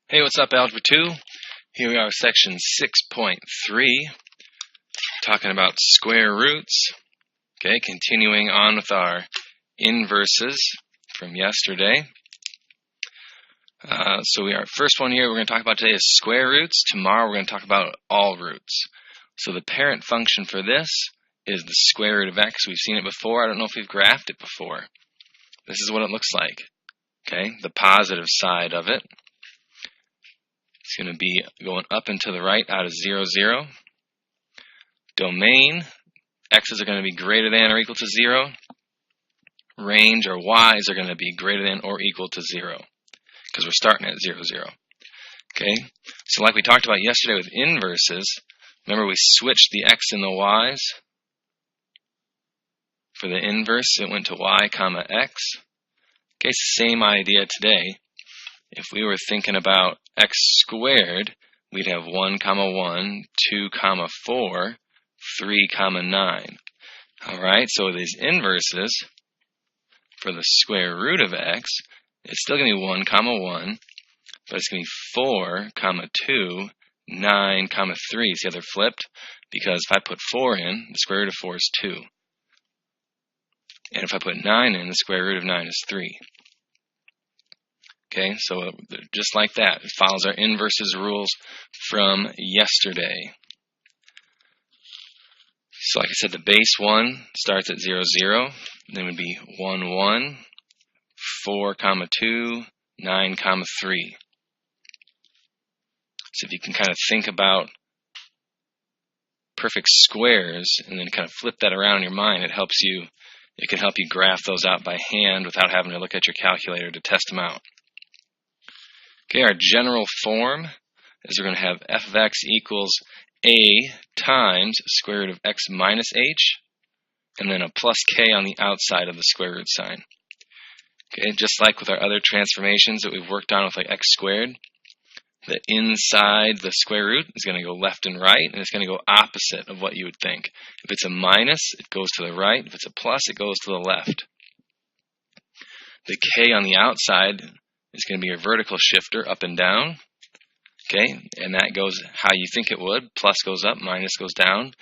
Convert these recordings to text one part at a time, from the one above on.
Hey, what's up, Algebra 2? Here we are, section 6.3, talking about square roots. Okay, continuing on with our inverses from yesterday. First one here we're going to talk about today is square roots. Tomorrow we're going to talk about all roots. So the parent function for this is the square root of x. We've seen it before. I don't know if we've graphed it before. This is what it looks like. Okay, the positive side of it. It's going to be going up and to the right out of 0, 0. Domain, x's are going to be greater than or equal to 0. Range, or y's, are going to be greater than or equal to 0, because we're starting at 0, 0. Okay, so like we talked about yesterday with inverses, remember we switched the x and the y's. For the inverse, it went to y comma x. Okay, same idea today. If we were thinking about x squared, we'd have 1 comma 1, 2 comma 4, 3 comma 9. Alright, so these inverses, for the square root of x, it's still going to be 1 comma 1, but it's going to be 4 comma 2, 9 comma 3. See how they're flipped? Because if I put 4 in, the square root of 4 is 2. And if I put 9 in, the square root of 9 is 3. Okay, so just like that, it follows our inverses rules from yesterday. So like I said, the base 1 starts at 0, 0, then would be 1, 1, 4, comma 2, 9, comma 3. So if you can kind of think about perfect squares and then kind of flip that around in your mind, it can help you graph those out by hand without having to look at your calculator to test them out. Okay, our general form is we're going to have f of x equals a times square root of x minus h, and then a plus k on the outside of the square root sign. Okay, just like with our other transformations that we've worked on with like x squared, the inside the square root is going to go left and right, and it's going to go opposite of what you would think. If it's a minus, it goes to the right. If it's a plus, it goes to the left. The k on the outside is going to be your vertical shifter up and down. Okay, and that goes how you think it would. Plus goes up, minus goes down.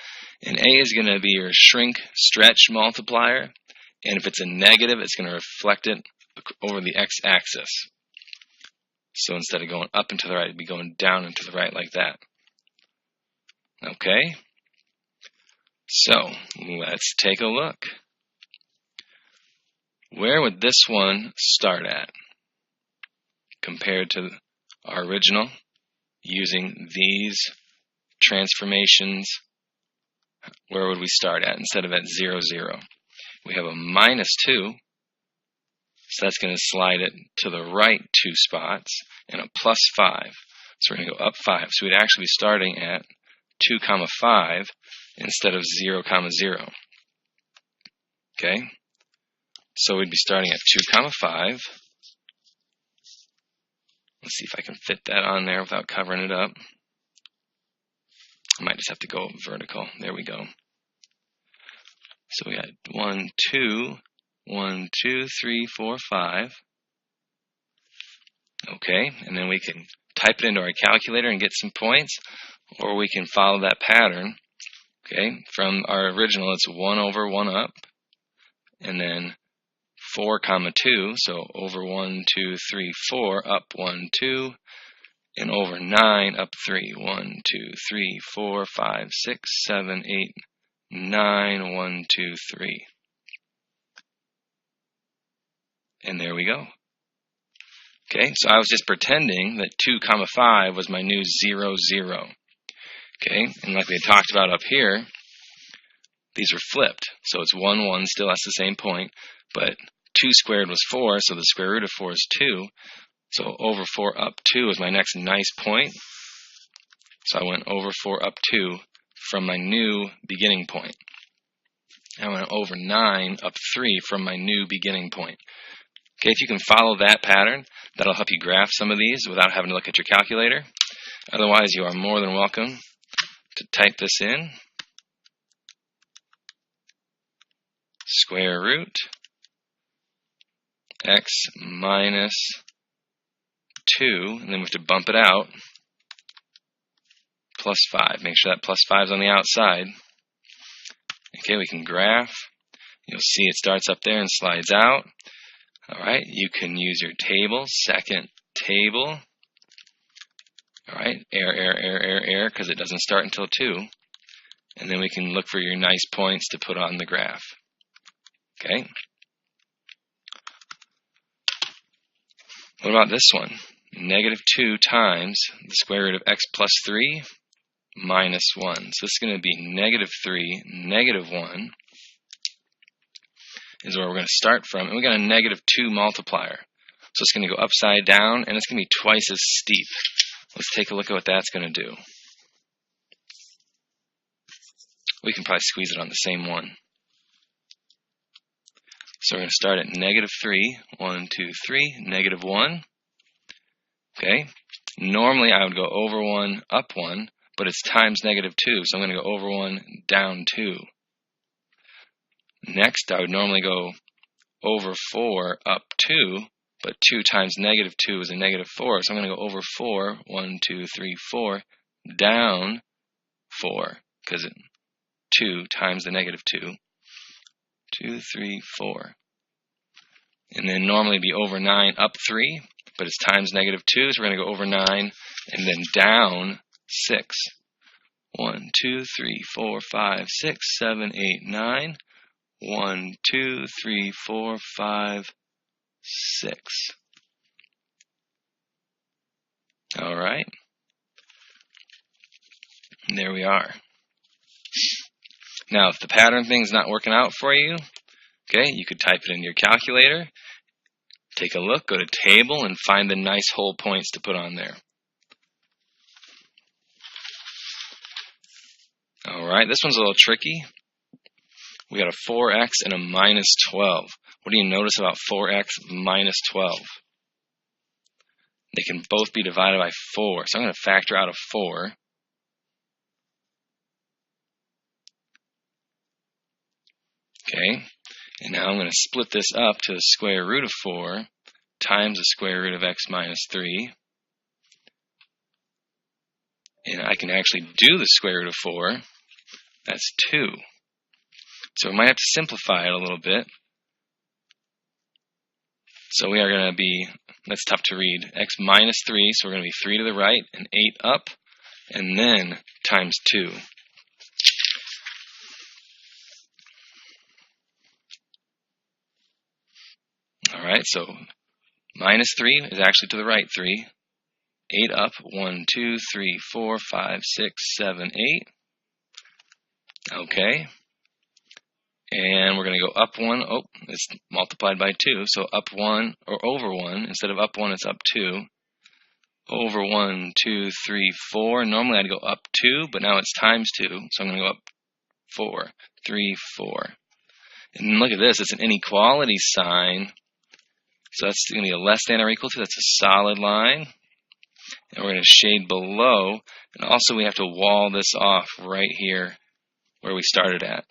And a is going to be your shrink stretch multiplier. And if it's a negative, it's going to reflect it over the x-axis. So instead of going up and to the right, it'd be going down and to the right like that. Okay, so let's take a look. Where would this one start at compared to our original using these transformations? Where would we start at instead of at 0, 0? We have a minus 2, so that's going to slide it to the right 2 spots, and a plus 5. So we're going to go up 5. So we'd actually be starting at 2 comma 5 instead of 0 comma 0. Okay, so we'd be starting at 2 comma 5. Let's see if I can fit that on there without covering it up. I might just have to go vertical. There we go. So we got 1, 2, 1, 2, 3, 4, 5. Okay, and then we can type it into our calculator and get some points, or we can follow that pattern. Okay, from our original, it's 1 over 1 up, and then 4 comma 2, so over 1, 2, 3, 4, up 1, 2, and over 9, up 3, 1, 2, 3, 4, 5, 6, 7, 8, 9, 1, 2, 3. And there we go. Okay, so I was just pretending that 2 comma 5 was my new 0, 0. Okay, and like we had talked about up here, these are flipped. So it's 1, 1 still, that's the same point, but 2 squared was 4, so the square root of 4 is 2. So over 4 up 2 is my next nice point. So I went over 4 up 2 from my new beginning point. I went over 9 up 3 from my new beginning point. Okay, if you can follow that pattern, that'll help you graph some of these without having to look at your calculator. Otherwise, you are more than welcome to type this in. Square root x minus 2, and then we have to bump it out, plus 5. Make sure that plus 5 is on the outside. Okay, we can graph. You'll see it starts up there and slides out. All right, you can use your table, second table. All right, error, because it doesn't start until 2. And then we can look for your nice points to put on the graph. Okay. What about this one? Negative 2 times the square root of x plus 3 minus 1. So this is going to be negative 3, negative 1 is where we're going to start from. And we got a negative 2 multiplier. So it's going to go upside down, and it's going to be twice as steep. Let's take a look at what that's going to do. We can probably squeeze it on the same one. So we're going to start at negative 3. 1, 2, 3, negative 1. Okay. Normally I would go over 1, up 1, but it's times negative 2, so I'm going to go over 1, down 2. Next, I would normally go over 4, up 2, but 2 times negative 2 is a negative 4, so I'm going to go over 4, 1, 2, 3, 4, down 4, because 2 times the negative 2, 2, 3, 4. And then normally it'd be over 9, up 3, but it's times negative 2, so we're going to go over 9, and then down 6. 1, 2, 3, 4, 5, 6, 7, 8, 9. 1, 2, 3, 4, 5, 6. All right. And there we are. Now, if the pattern thing's not working out for you, okay, you could type it in your calculator, take a look, go to table, and find the nice whole points to put on there. All right, this one's a little tricky. We got a 4x and a minus 12. What do you notice about 4x minus 12? They can both be divided by 4. So I'm going to factor out a 4. Okay, and now I'm going to split this up to the square root of 4 times the square root of x minus 3. And I can actually do the square root of 4. That's 2. So we might have to simplify it a little bit. So we are going to be, that's tough to read, x minus 3, so we're going to be 3 to the right and 8 up, and then times 2. All right, so minus 3 is actually to the right 3. 8 up, 1, 2, 3, 4, 5, 6, 7, 8. Okay. And we're going to go up 1. Oh, it's multiplied by 2. So up 1, or over 1. Instead of up 1, it's up 2. Over 1, 2, 3, 4. Normally I'd go up 2, but now it's times 2. So I'm going to go up 4, 3, 4. And look at this. It's an inequality sign. So that's going to be a less than or equal to. That's a solid line. And we're going to shade below. And also we have to wall this off right here where we started at.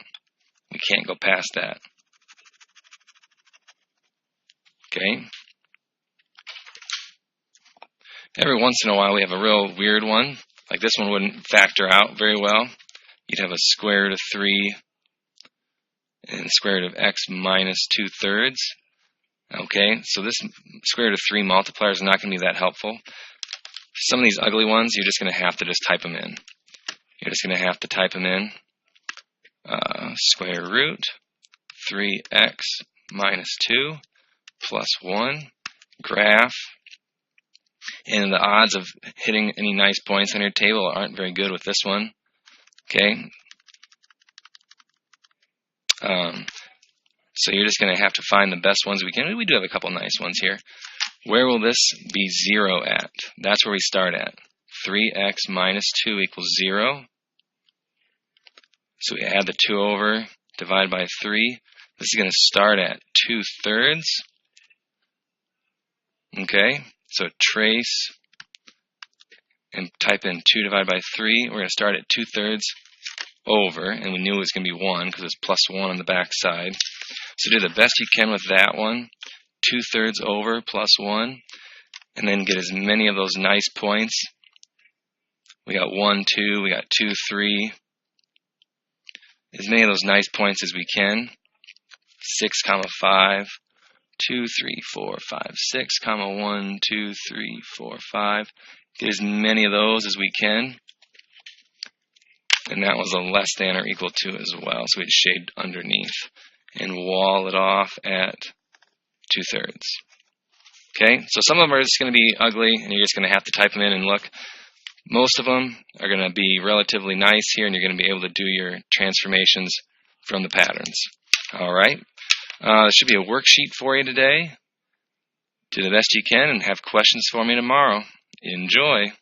We can't go past that. Okay. Every once in a while we have a real weird one. Like this one wouldn't factor out very well. You'd have a square root of 3 and the square root of x minus 2/3. Okay, so this square root of 3 multiplier is not going to be that helpful. Some of these ugly ones, you're just going to have to just type them in. You're just going to have to type them in. Square root 3x minus 2 plus 1, graph. And the odds of hitting any nice points on your table aren't very good with this one. Okay. So you're just going to have to find the best ones we can. We do have a couple nice ones here. Where will this be 0 at? That's where we start at. 3x minus 2 equals 0. So we add the 2 over, divide by 3. This is going to start at 2/3. Okay, so trace and type in 2 divided by 3. We're going to start at 2/3 over, and we knew it was going to be 1 because it's plus 1 on the back side. So do the best you can with that one. 2/3 over plus 1. and then get as many of those nice points. We got 1, 2, we got 2, 3. As many of those nice points as we can. 6, 5, 2, 3, 4, 5, 6, 1, 2, 3, 4, 5. Get as many of those as we can. And that was a less than or equal to as well. So we'd shade underneath and wall it off at 2/3. Okay, so some of them are just going to be ugly, and you're just going to have to type them in and look. Most of them are going to be relatively nice here, and you're going to be able to do your transformations from the patterns. All right, there should be a worksheet for you today. Do the best you can, and have questions for me tomorrow. Enjoy.